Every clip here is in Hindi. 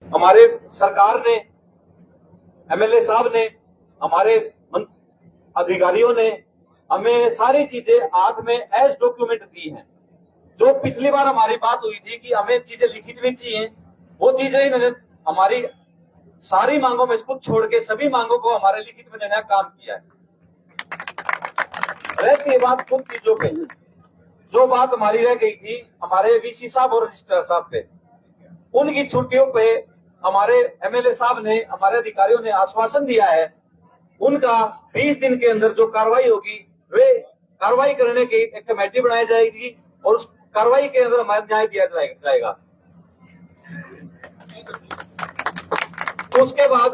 हमारे सरकार ने, एमएलए साहब ने, हमारे अधिकारियों ने हमें सारी चीजें हाथ में एज डॉक्यूमेंट दी हैं। जो पिछली बार हमारी बात हुई थी कि हमें चीजें लिखित में चाहिए, वो चीजें इन्होंने हमारी सारी मांगों में कुछ छोड़ के सभी मांगों को हमारे लिखित में देने का काम किया है। रहती है बात कुछ चीजों पे, जो बात हमारी रह गई थी हमारे वीसी साहब और रजिस्ट्रार साहब पे, उनकी छुट्टियों पे हमारे एमएलए साहब ने, हमारे अधिकारियों ने आश्वासन दिया है उनका 20 दिन के अंदर जो कार्रवाई होगी वे कार्रवाई करने की एक कमेटी बनाई जाएगी और उस कार्रवाई के अंदर हमारा न्याय दिया जाएगा। उसके बाद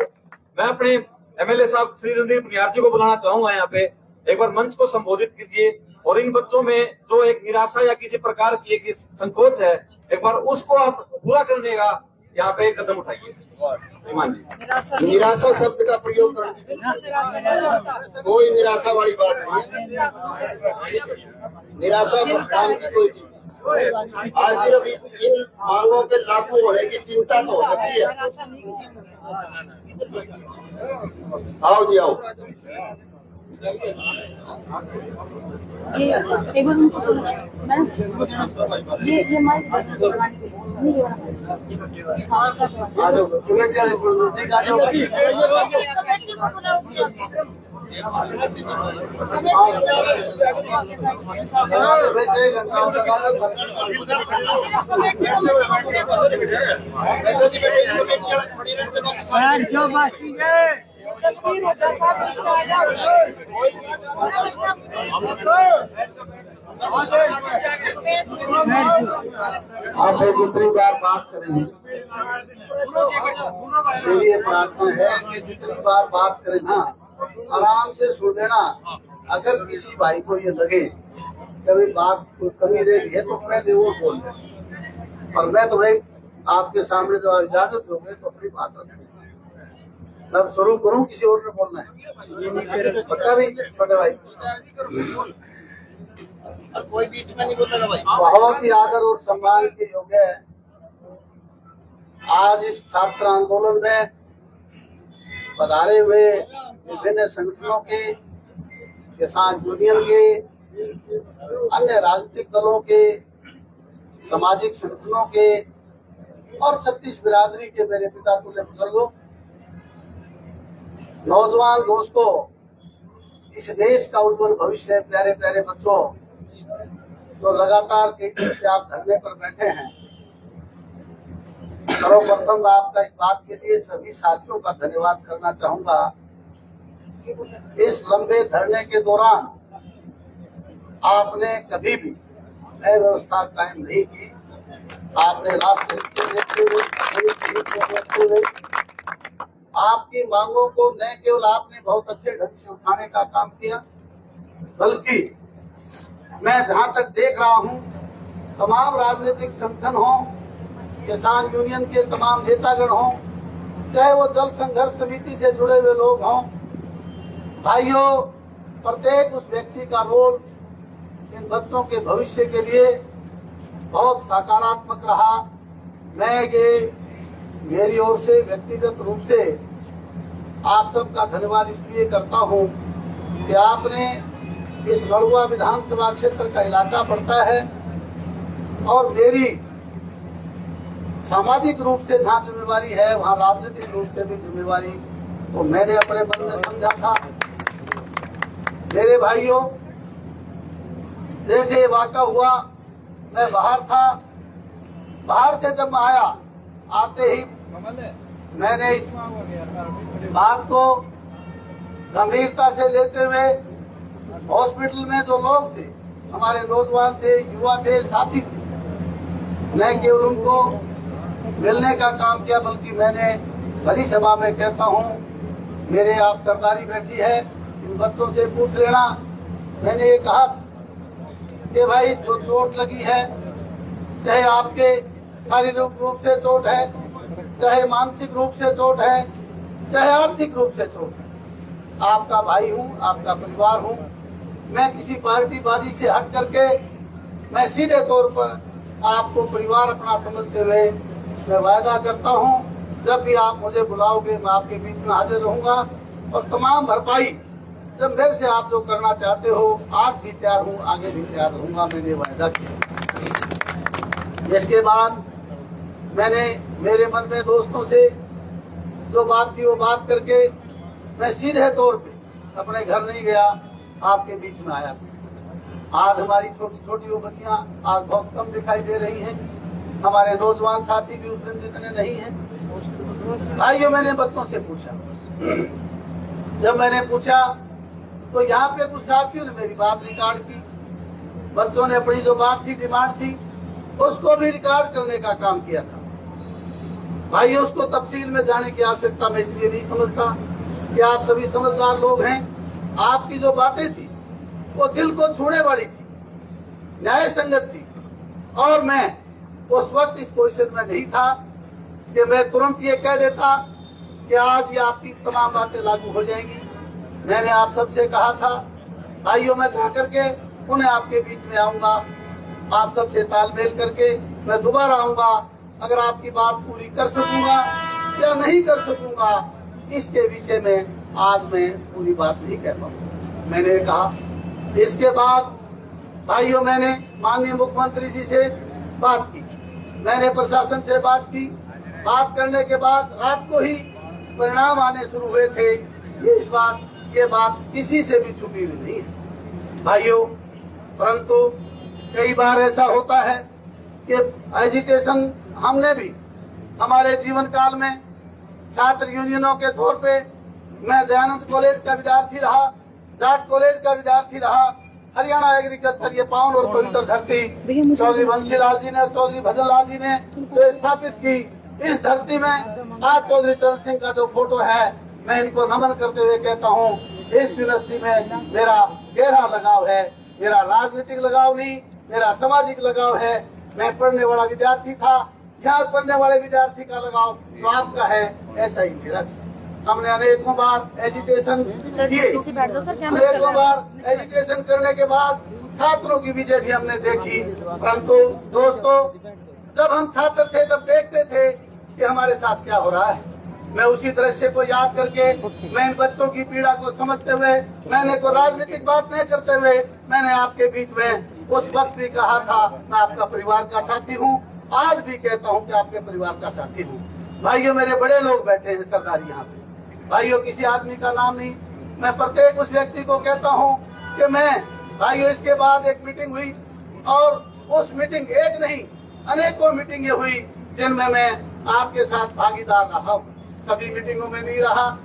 मैं अपने एमएलए साहब श्री रणदीप बुनियाद जी को बुलाना चाहूंगा, यहाँ पे एक बार मंच को संबोधित कीजिए और इन बच्चों में जो एक निराशा या किसी प्रकार की एक संकोच है, एक बार उसको आप पूरा करने का यहाँ पे कदम उठाइए। निराशा शब्द का प्रयोग करने कोई निराशा वाली बात नहीं है। निराशा नाम की कोई चीज आज सिर्फ इन मांगों के लागू होने की चिंता तो हो सकती है। आओ जी आओ। ये माइक जो बाकी है आप जितनी बार बात करेंगे, मेरी ये प्रार्थना है कि जितनी बार बात करें ना, आराम से सुन लेना। अगर किसी भाई को ये लगे कभी बात कमी रही है तो मैं वो बोल दे, और मैं तुम्हें आपके सामने जो इजाजत दोगे तो अपनी बात रखूंगा। मैं शुरू करूं, किसी और ने बोलना है? पक्का भी छोटे भाई, कोई बीच में नहीं बोलेगा भाई। बहुत ही आदर और सम्मान के योग्य है आज इस छात्र आंदोलन में पधारे हुए विभिन्न संगठनों के, किसान यूनियन के, अन्य राजनीतिक दलों के, सामाजिक संगठनों के और 36 बिरादरी के मेरे पिता तुल्य बुजुर्गों, नौजवान दोस्तों, इस देश का उज्जवल भविष्य, प्यारे प्यारे बच्चों, जो लगातार कई दिन से आप धरने पर बैठे हैं, सर्वप्रथम आपका इस बात के लिए सभी साथियों का धन्यवाद करना चाहूंगा। इस लंबे धरने के दौरान आपने कभी भी अव्यवस्था कायम नहीं की। आपने राष्ट्र को देखते हुए आपकी मांगों को न केवल आपने बहुत अच्छे ढंग से उठाने का काम किया, बल्कि मैं जहां तक देख रहा हूं, तमाम राजनीतिक संगठन हों, किसान यूनियन के तमाम नेतागण हों, चाहे वो जल संघर्ष समिति से जुड़े हुए लोग हों, भाइयों, प्रत्येक उस व्यक्ति का रोल इन बच्चों के भविष्य के लिए बहुत सकारात्मक रहा। मैं ये मेरी ओर से व्यक्तिगत रूप से आप सबका धन्यवाद इसलिए करता हूं कि आपने इस लड़ुआ विधानसभा क्षेत्र का इलाका पड़ता है और मेरी सामाजिक रूप से जहाँ जिम्मेवारी है, वहाँ राजनीतिक रूप से भी जिम्मेवारी तो मैंने अपने मन में समझा था। मेरे भाइयों, जैसे ये वाक़ा हुआ, मैं बाहर था, बाहर से जब मैं आया, आते ही मैंने इस बात को गंभीरता से लेते हुए हॉस्पिटल में जो लोग थे, हमारे नौजवान थे, युवा थे, साथी थे, न केवल उनको मिलने का काम किया, बल्कि मैंने बड़ी सभा में कहता हूँ, मेरे आप सरदारी बैठी है, इन बच्चों से पूछ लेना। मैंने ये कहा कि भाई जो चोट लगी है, चाहे आपके शारीरिक रूप से चोट है, चाहे मानसिक रूप से चोट है, चाहे आर्थिक रूप से चोट है, आपका भाई हूँ, आपका परिवार हूँ। मैं किसी पार्टीबाजी से हट करके मैं सीधे तौर पर आपको परिवार अपना समझते हुए मैं वायदा करता हूँ जब भी आप मुझे बुलाओगे मैं आपके बीच में हाजिर रहूंगा और तमाम भरपाई जब मेरे से आप जो करना चाहते हो, आज भी तैयार हूँ, आगे भी तैयार रहूंगा, मैंने वायदा किया। इसके बाद मैंने मेरे मन में दोस्तों से जो बात थी वो बात करके मैं सीधे तौर पे अपने घर नहीं गया, आपके बीच में आया था। आज हमारी छोटी छोटी वो बच्चियां आज बहुत कम दिखाई दे रही हैं, हमारे नौजवान साथी भी उस दिन जितने नहीं हैं। भाइयों, मैंने बच्चों से पूछा, जब मैंने पूछा तो यहाँ पे कुछ साथियों ने मेरी बात रिकॉर्ड की। बच्चों ने अपनी जो बात थी, डिमांड थी, उसको भी रिकॉर्ड करने का काम किया था। भाइयों, उसको तफसील में जाने की आवश्यकता मैं इसलिए नहीं समझता कि आप सभी समझदार लोग हैं। आपकी जो बातें थी वो दिल को छूने वाली थी, न्याय संगत थी, और मैं उस वक्त इस पोजीशन में नहीं था कि मैं तुरंत ये कह देता कि आज ये आपकी तमाम बातें लागू हो जाएंगी। मैंने आप सबसे कहा था, भाइयों, मैं जा करके उन्हें आपके बीच में आऊंगा, आप सबसे तालमेल करके मैं दोबारा आऊंगा। अगर आपकी बात पूरी कर सकूंगा या नहीं कर सकूंगा, इसके विषय में आज मैं पूरी बात नहीं कह पाऊंगा। मैंने कहा। इसके बाद भाइयों, मैंने माननीय मुख्यमंत्री जी से बात की, मैंने प्रशासन से बात की। बात करने के बाद रात को ही परिणाम आने शुरू हुए थे। ये बात किसी से भी छुपी हुई नहीं है भाइयों। परंतु कई बार ऐसा होता है कि एजिटेशन हमने भी हमारे जीवन काल में छात्र यूनियनों के तौर पे, मैं दयानंद कॉलेज का विद्यार्थी रहा, जाट कॉलेज का विद्यार्थी रहा, हरियाणा एग्रीकल्चर, ये पावन और पवित्र धरती चौधरी बंसीलाल जी ने और चौधरी भजन लाल जी ने जो स्थापित की, इस धरती में आज चौधरी चरण सिंह का जो फोटो है, मैं इनको नमन करते हुए कहता हूँ, इस यूनिवर्सिटी में मेरा गहरा लगाव है। मेरा राजनीतिक लगाव नहीं, मेरा सामाजिक लगाव है। मैं पढ़ने वाला विद्यार्थी था, यहाँ पढ़ने वाले विद्यार्थी का लगाव जो आपका है, ऐसा ही मेरा। हमने अनेकों बार एजुकेशन किए, अनेकों बार एजुकेशन करने के बाद छात्रों की विजय भी हमने देखी। परंतु दोस्तों, जब हम छात्र थे तब देखते थे कि हमारे साथ क्या हो रहा है। मैं उसी दृश्य को याद करके, मैं इन बच्चों की पीड़ा को समझते हुए, मैंने कोई राजनीतिक बात नहीं करते हुए, मैंने आपके बीच में उस वक्त भी कहा था, मैं आपका परिवार का साथी हूँ, आज भी कहता हूँ कि आपके परिवार का साथी हूँ। भाइयों, मेरे बड़े लोग बैठे हैं सरदार यहाँ पे। भाइयों, किसी आदमी का नाम नहीं, मैं प्रत्येक उस व्यक्ति को कहता हूँ कि मैं, भाइयों, इसके बाद एक मीटिंग हुई और उस मीटिंग एक नहीं अनेकों मीटिंगें हुई जिनमें मैं आपके साथ भागीदार रहा हूँ। सभी मीटिंगों में नहीं रहा।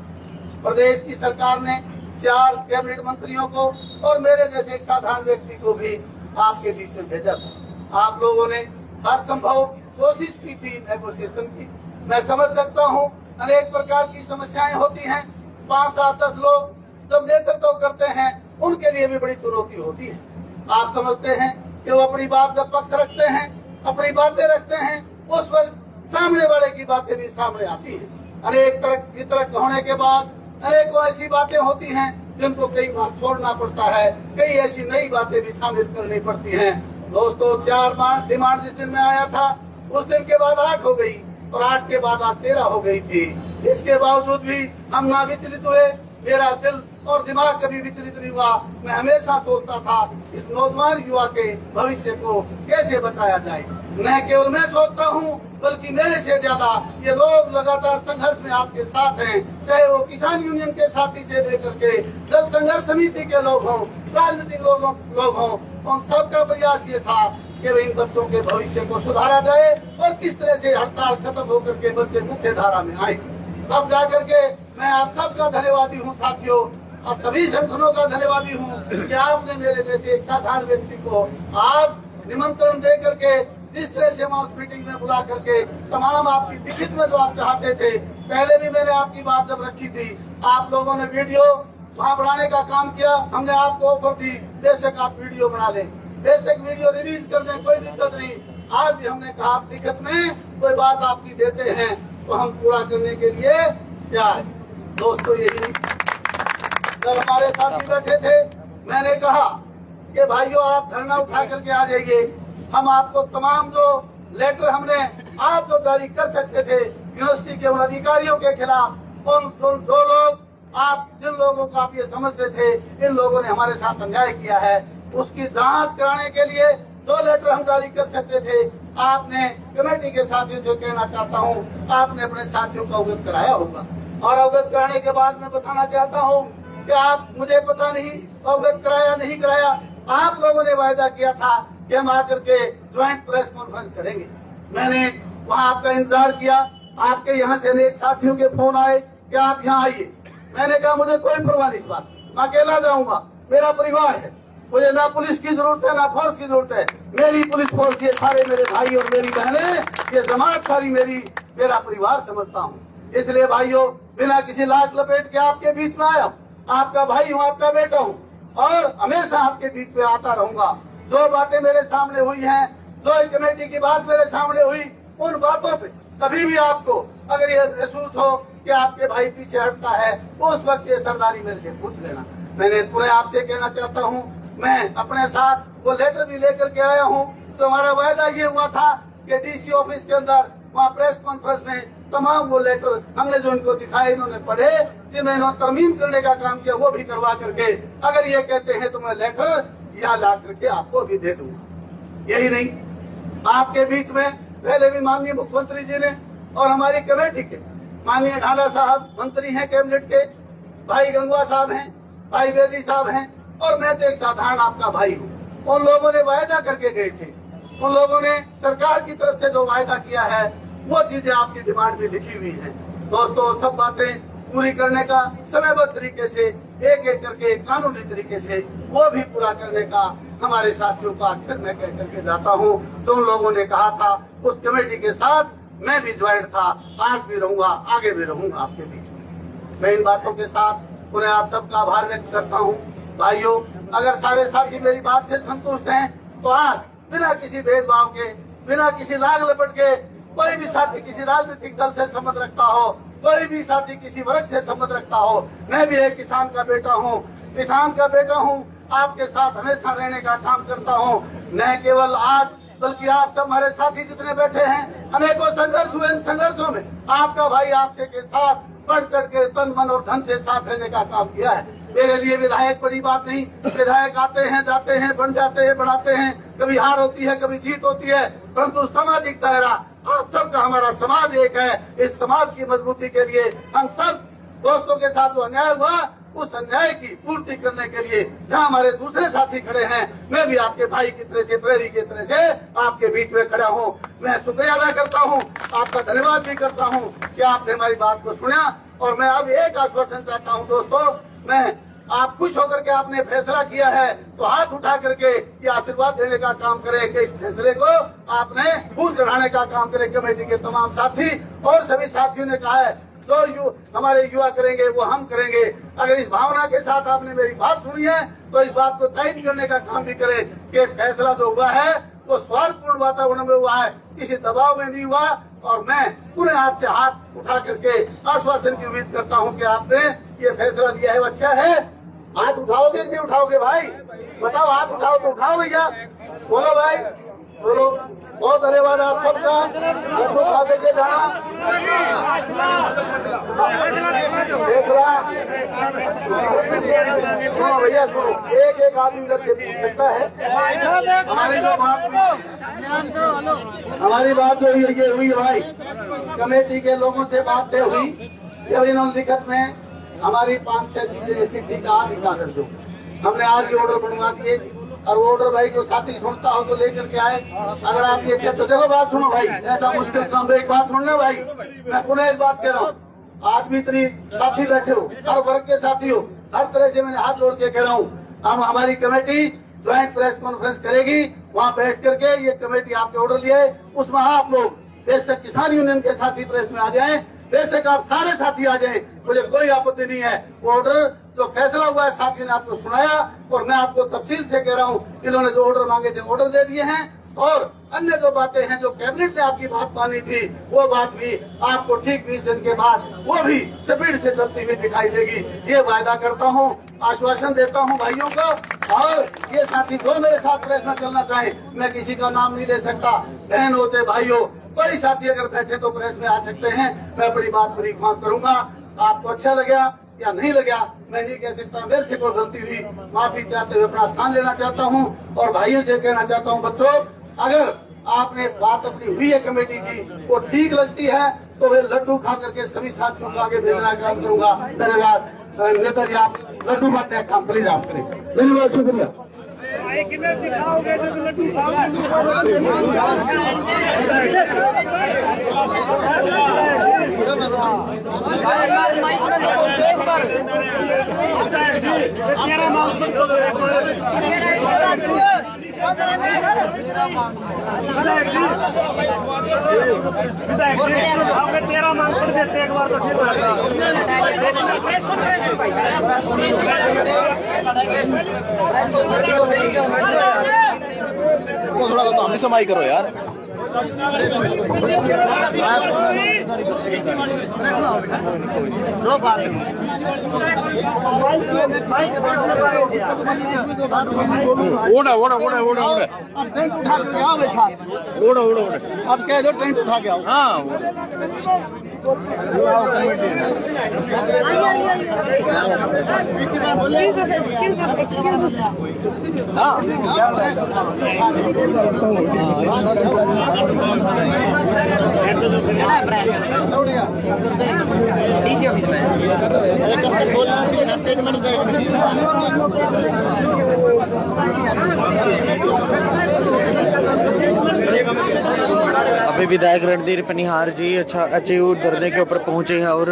प्रदेश की सरकार ने 4 कैबिनेट मंत्रियों को और मेरे जैसे एक साधारण व्यक्ति को भी आपके बीच में भेजा था। आप लोगों ने हर संभव कोशिश की थी नेगोशिएशन की। मैं समझ सकता हूँ, अनेक प्रकार की समस्याएं होती हैं। 5, 7, 10 लोग जब नेतृत्व करते हैं, उनके लिए भी बड़ी चुनौती होती है। आप समझते हैं कि वो अपनी बात जब पक्ष रखते हैं, अपनी बातें रखते हैं, उस वक्त सामने वाले की बातें भी सामने आती हैं। अनेक तरह वितरक होने के बाद अनेकों ऐसी बातें होती हैं जिनको कई बार छोड़ना पड़ता है, कई ऐसी नई बातें भी शामिल करनी पड़ती हैं। दोस्तों, 4 डिमांड जिस दिन में आया था, उस दिन के बाद 8 हो गई और 8 के बाद आज 13 हो गई थी। इसके बावजूद भी हम ना विचलित हुए। मेरा दिल और दिमाग कभी विचलित नहीं हुआ। मैं हमेशा सोचता था इस नौजवान युवा के भविष्य को कैसे बचाया जाए। न केवल मैं सोचता हूँ, बल्कि मेरे से ज्यादा ये लोग लगातार संघर्ष में आपके साथ हैं। चाहे वो किसान यूनियन के साथी से लेकर के जल संघर्ष समिति के लोग हों, राजनीतिक लोग हों, उन सबका प्रयास ये था कि इन बच्चों के भविष्य को सुधारा जाए और किस तरह से हड़ताल खत्म होकर के बच्चे मुख्य धारा में आए। तब जाकर के मैं आप सबका धन्यवादी हूँ साथियों, और सभी संगठनों का धन्यवादी हूँ कि आपने मेरे जैसे एक साधारण व्यक्ति को आज निमंत्रण दे करके जिस तरह से मैं उस मीटिंग में बुला करके तमाम आपकी लिखित में जो आप चाहते थे, पहले भी मैंने आपकी बात जब रखी थी, आप लोगों ने वीडियो वहाँ बढ़ाने का काम किया। हमने आपको ऑफर दी, बेशक आप वीडियो बना लें, बेशक वीडियो रिलीज कर दें, कोई दिक्कत नहीं। आज भी हमने कहा आप लिखित में कोई बात आपकी देते हैं तो हम पूरा करने के लिए तैयार है। दोस्तों, यही जब हमारे साथी बैठे थे, मैंने कहा कि भाइयों आप धरना उठा करके आ जाइए, हम आपको तमाम जो लेटर हमने आप जो जारी कर सकते थे यूनिवर्सिटी के उन अधिकारियों के खिलाफ उन जो लोग जिन लोगों को आप ये समझते थे इन लोगों ने हमारे साथ अन्याय किया है, उसकी जांच कराने के लिए जो लेटर हम जारी कर सकते थे आपने कमेटी के साथियों से कहना चाहता हूँ आपने अपने साथियों को अवगत कराया होगा। और अवगत कराने के बाद मैं बताना चाहता हूँ कि आप मुझे पता नहीं अवगत कराया नहीं कराया, आप लोगों ने वायदा किया था कि हम आकर के ज्वाइंट प्रेस कॉन्फ्रेंस करेंगे। मैंने वहाँ आपका इंतजार किया, आपके यहाँ से अनेक साथियों के फोन आए कि आप यहाँ आइए। मैंने कहा मुझे कोई परवाह नहीं इस बात, मैं अकेला जाऊंगा, मेरा परिवार है, मुझे ना पुलिस की जरूरत है ना फोर्स की जरूरत है। मेरी पुलिस फोर्स ये सारे मेरे भाई और मेरी बहनें, ये जमात सारी मेरा परिवार समझता हूँ। इसलिए भाइयों बिना किसी लाख लपेट के आपके बीच में आया, आपका भाई हूँ, आपका बेटा हूँ और हमेशा आपके बीच में आता रहूंगा। जो बातें मेरे सामने हुई हैं, जो कमेटी की बात मेरे सामने हुई, उन बातों पे कभी भी आपको अगर ये महसूस हो कि आपके भाई पीछे हटता है उस वक्त ये सरदारी मेरे से पूछ लेना। मैंने पुनः आपसे कहना चाहता हूँ मैं अपने साथ वो लेटर भी लेकर के आया हूँ। तो हमारा वायदा ये हुआ था कि डीसी ऑफिस के अंदर वहाँ प्रेस कॉन्फ्रेंस में तमाम वो लेटर हमने जो इनको दिखाए इन्होंने पढ़े, जिन्हें इन्होंने तरमीम करने का काम किया वो भी करवा करके अगर ये कहते हैं तो मैं लेटर यहाँ ला करके आपको भी दे दूंगा। यही नहीं, आपके बीच में पहले भी माननीय मुख्यमंत्री जी ने और हमारी कमेटी के माननीय ढाला साहब मंत्री हैं कैबिनेट के, भाई गंगवा साहब हैं, भाई बेदी साहब हैं और मैं तो एक साधारण आपका भाई हूँ। उन लोगों ने वायदा करके गए थे, उन लोगों ने सरकार की तरफ से जो वायदा किया है वो चीजें आपकी डिमांड में लिखी हुई है। दोस्तों सब बातें पूरी करने का समयबद्ध तरीके से एक एक करके कानूनी तरीके से वो भी पूरा करने का हमारे साथियों को आखिर मैं कह करके जाता हूँ। तो उन लोगों ने कहा था उस कमेटी के साथ मैं भी ज्वाइंट था, आज भी रहूंगा, आगे भी रहूंगा आपके बीच में। मैं इन बातों के साथ उन्हें आप सबका आभार व्यक्त करता हूँ। भाइयों अगर सारे साथी मेरी बात से संतुष्ट हैं तो आज बिना किसी भेदभाव के, बिना किसी लाग लपट के, कोई भी साथी किसी राजनीतिक दल से संबंध रखता हो, कोई भी साथी किसी वर्ग से संबंध रखता हो, मैं भी एक किसान का बेटा हूँ, किसान का बेटा हूँ, आपके साथ हमेशा रहने का काम करता हूँ। न केवल आज बल्कि आप सब हमारे साथी जितने बैठे हैं, अनेकों संघर्ष हुए, इन संघर्षों में आपका भाई आपसे के साथ बढ़ चढ़ के तन मन और धन से साथ रहने का काम किया है। मेरे लिए विधायक बड़ी बात नहीं, विधायक आते हैं जाते हैं, बन जाते हैं, बढ़ाते हैं, कभी हार होती है कभी जीत होती है, परंतु सामाजिक दायरा आप सबका, हमारा समाज एक है। इस समाज की मजबूती के लिए हम सब दोस्तों के साथ जो अन्याय हुआ उस अन्याय की पूर्ति करने के लिए जहाँ हमारे दूसरे साथी खड़े हैं, मैं भी आपके भाई की तरह से, प्रेरी की तरह से आपके बीच में खड़ा हूँ। मैं शुक्रिया अदा करता हूँ, आपका धन्यवाद भी करता हूँ कि आपने हमारी बात को सुना। और मैं अब एक आश्वासन चाहता हूँ दोस्तों, मैं आप खुश होकर के आपने फैसला किया है तो हाथ उठा करके ये आशीर्वाद देने का काम करें कि इस फैसले को आपने फूल चढ़ाने का काम करें। कमेटी के तमाम साथी और सभी साथियों ने कहा है जो हमारे युवा करेंगे वो हम करेंगे। अगर इस भावना के साथ आपने मेरी बात सुनी है तो इस बात को तय करने का काम भी करें कि फैसला जो हुआ है वो स्वार्थपूर्ण वातावरण में हुआ है, किसी दबाव में नहीं हुआ। और मैं पूरे आपसे हाथ उठा करके आश्वासन की उम्मीद करता हूं कि आपने ये फैसला लिया है वो अच्छा है। हाथ उठाओगे कि नहीं उठाओगे भाई, बताओ, हाथ उठाओ तो उठाओ भैया, बोलो भाई बोलो। बहुत धन्यवाद आप सबका, उठा करके जाना। सुनो भैया सुनो, एक एक आदमी इधर से पूछ सकता है। हमारी बात जो ये हुई भाई, कमेटी के लोगों से बात तय हुई, जब इन्होंने लिखत में हमारी 5-6 चीजें ऐसी थी का दिखा दो, हमने आज ये ऑर्डर बनवा दिए। और वो ऑर्डर भाई को साथी सुनता हो तो लेकर के आए। अगर आप ये कहते, देखो बात सुनो भाई, ऐसा मुश्किल काम, एक बात सुन लो भाई, मैं पुनः एक बात कह रहा हूँ, आज भी इतनी साथी बैठे हो, हर वर्ग के साथी हो, हर तरह से मैंने हाथ जोड़ के कह रहा हूँ, हम हमारी कमेटी ज्वाइंट प्रेस कॉन्फ्रेंस करेगी, वहाँ बैठ करके ये कमेटी आपके ऑर्डर लिए, उसमें आप लोग बेशक किसान यूनियन के साथी प्रेस में आ जाए, बेशक आप सारे साथी आ जाएं, मुझे कोई आपत्ति नहीं है। वो ऑर्डर जो फैसला हुआ है साथियों ने आपको सुनाया और मैं आपको तफसील से कह रहा हूँ, इन्होंने जो ऑर्डर मांगे थे ऑर्डर दे दिए हैं। और अन्य जो बातें हैं जो कैबिनेट ने आपकी बात मानी थी वो बात भी आपको ठीक 20 दिन के बाद वो भी स्पीड से चलती हुई दिखाई देगी, ये वायदा करता हूँ, आश्वासन देता हूँ भाइयों को। और ये साथी जो मेरे साथ प्रेस में चलना चाहे, मैं किसी का नाम नहीं ले सकता, बहन हो चाहे भाइयों, कोई साथी अगर बैठे तो प्रेस में आ सकते हैं। मैं बड़ी बात बड़ी वहां करूंगा। आपको अच्छा लगा या नहीं लगा मैं नहीं कह सकता। मेरे से कोई गलती हुई माफी चाहते हुए अपना स्थान लेना चाहता हूं और भाइयों से कहना चाहता हूं, बच्चों अगर आपने बात अपनी हुई है कमेटी की वो ठीक लगती है तो वे लड्डू खा करके सभी साथियों को आगे भेजना काम करूंगा। धन्यवाद। नेता जी आप लड्डू बांटने का काम प्लीज आप करें। धन्यवाद, शुक्रिया। तेरा मांग कर देते एक बार तो ठीक थोड़ा तो हमने समाई करो यार। ओड़ा ओड़ा ओड़ा ओड़ा ओड़ा टेंट उठा के आओ भाई साहब। ओड़ा ओड़ा ओड़ा अब कह दो टेंट उठा के आओ। हाँ डीसी ऑफिस में अभी विधायक रणधीर पनिहार जी अच्छे धरने के ऊपर पहुंचे हैं और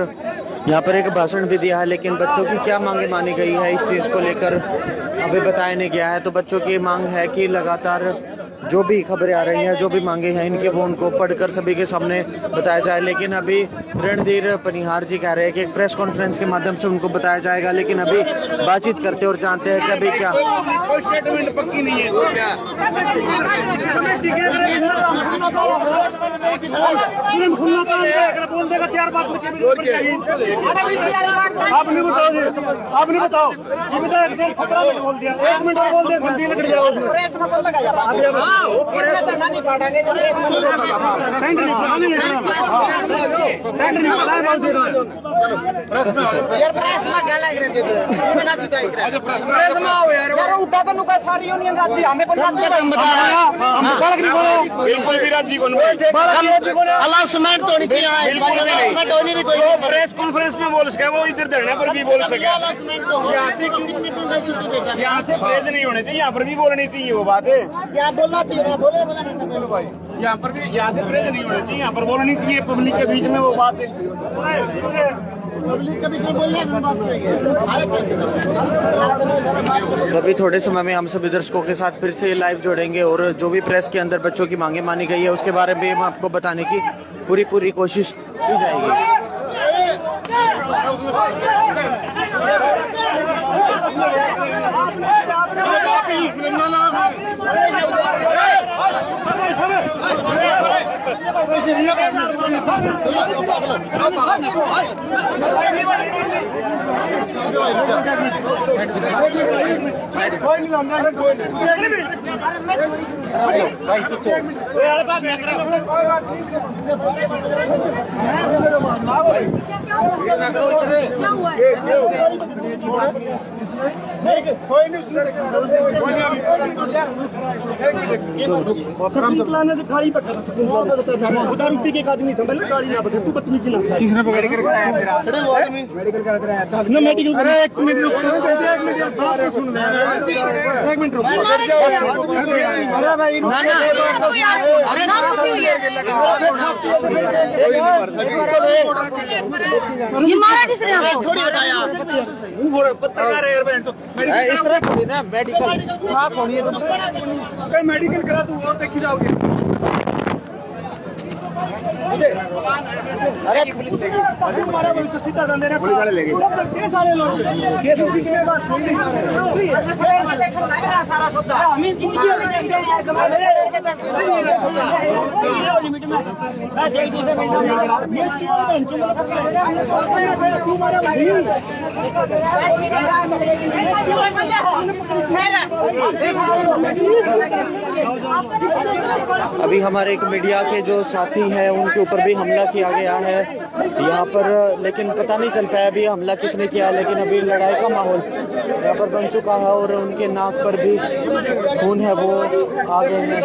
यहाँ पर एक भाषण भी दिया है, लेकिन बच्चों की क्या मांगे मानी गई है इस चीज़ को लेकर अभी बताया नहीं गया है। तो बच्चों की मांग है कि लगातार जो भी खबरें आ रही हैं, जो भी मांगे हैं इनके वो उनको पढ़कर सभी के सामने बताया जाए। लेकिन अभी रणधीर पनिहार जी कह रहे हैं कि एक प्रेस कॉन्फ्रेंस के माध्यम से उनको बताया जाएगा, लेकिन अभी बातचीत करते और जानते हैं कि अभी क्या स्टेटमेंट पक्की नहीं है। बोल देगा 4 बात आपने बताओ जी, आपने बताओ ये विधायक 15 मिनट बोल दिया, 1 मिनट और बोल दे घंटी लग जाएगा। बिल्कुल भी राजी को अनाउंसमेंट तो नहीं चाहिए। प्रेस कॉन्फ्रेंस में बोल सके, वो इधर धरने पर भी बोल सके। यहाँ से प्रेस नहीं होने चाहिए, यहाँ पर भी बोलनी चाहिए वो बात है। क्या बोलना चाहिए बोले भाई। यहाँ पर भी यहाँ से प्रेस नहीं होनी चाहिए, यहाँ पर बोलनी चाहिए पब्लिक के बीच में वो बात है। पब्लिक के बीच में बोलने की बात नहीं है। अभी थोड़े समय में हम सभी दर्शकों के साथ फिर से लाइव जोड़ेंगे और जो भी प्रेस के अंदर बच्चों की मांगे मानी गई है उसके बारे में हम आपको बताने की पूरी कोशिश की जाएगी। गाड़ी पकड़ रुपये के आदमी था गाड़ी ना पकड़ तू बदतमीजी ना किसने गाड़ी करके आया तेरा मेडिकल करा तेरा ना मेडिकल अरे 1 मिनट रुक 1 मिनट रुक अरे भाई ना अरे ना ये मारा किसने आपको थोड़ी बताया वो पत्रकार है यार बहन तो इस तरह थोड़ी ना मेडिकल हां कौन है तुम कहीं मेडिकल करा तू और देखी जाओगे। अरे हमारा तो सीधा धंधे ने पुलिस वाले ले गए सारे लोग केस की के बात सारा सौदा हम लिमिट में बस एक दूसरे में ये तू मारा भाई अभी हमारे एक मीडिया के जो साथी हैं उनके ऊपर भी हमला किया गया है यहाँ पर, लेकिन पता नहीं चल पाया अभी हमला किसने किया, लेकिन अभी लड़ाई का माहौल यहाँ पर बन चुका है और उनके नाक पर भी खून है, वो आ गए हैं।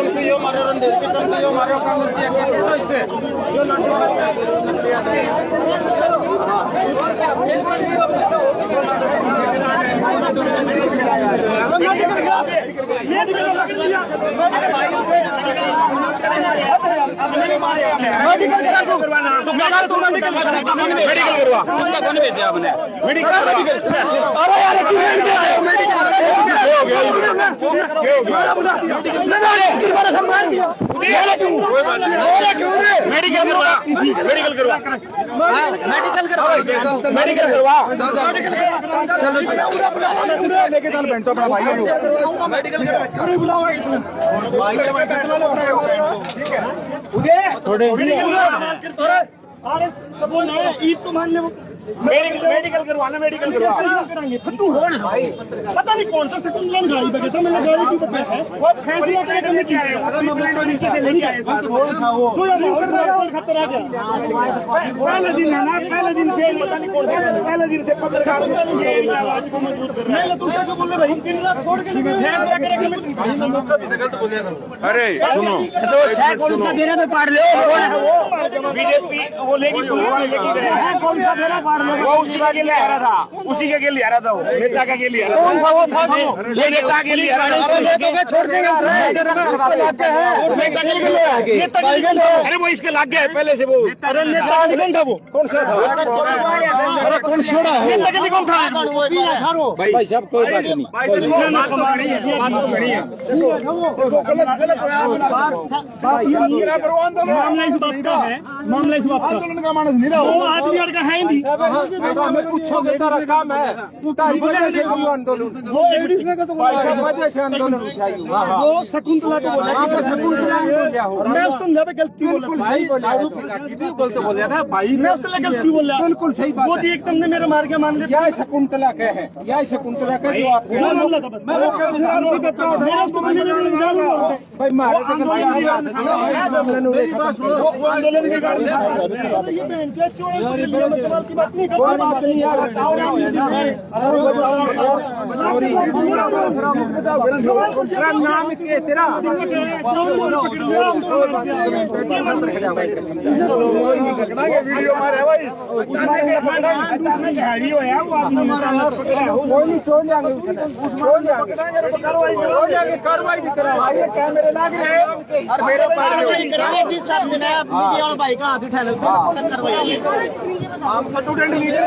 लेके चल बहन तो अपना भाई थोड़े ईद तो मान ले मेडिकल करवाना, मेडिकल कराएंगे तू हो ना भाई। पता नहीं कौन सा सेकंड लाइन गाड़ी पे था, मैंने गाड़ी की पता है वो फैसला करके में क्या है तरीके से नहीं आए सब तो यार खतर आ गया। पहले दिन है ना, पहले दिन से पता नहीं कौन सा, पहले दिन से पत्रकार आवाज को मजबूत कर रहे हैं। तो क्या बोल रहे भाई छोड़ के फैसला करेंगे भाई, मैं मौका भी गलत बोल दिया था। अरे सुनो तो छह कौन सा घेरा में पाड़ ले बीजेपी वो लेगी कौन सा घेरा पाड़ ले, वो उसी का लिए आ रहा था, उसी के लिए आ रहा था, वो नेता का लिए कौन सा वो था, ये नेता के लिए आ रहा था, छोड़ देगा अरे वो इसके लाग गया पहले से वो, अरे नेता कौन था, वो कौन सा था, अरे कौन छोड़ा नेता के लिए कौन था भाई साहब, कोई बात नहीं मामला इस बात का है, मामला इस बात का आंदोलन का मानस नहीं वो आदमी का है नहीं पूछोगे काम है आंदोलन वो शकुंतला को बोला, मैं उस समय पे गलती बोलते बोला था भाई, मैं उस समय गलती बोला, बिल्कुल सही बात, वो एक तुमने मेरे मार के मान लिया। शकुंतला के है, यह शकुंतला का जो आप मामला था, बस मैं भाई मारे नाम के तेरा वीडियो मारे भाई कार्रवाई भी करा, कैमरे लग रहे और मेरे जिस आदमी ने मीडिया वाला भाई का हाथ उठाया उसको कार्रवाई हम स्टूडेंट लीडर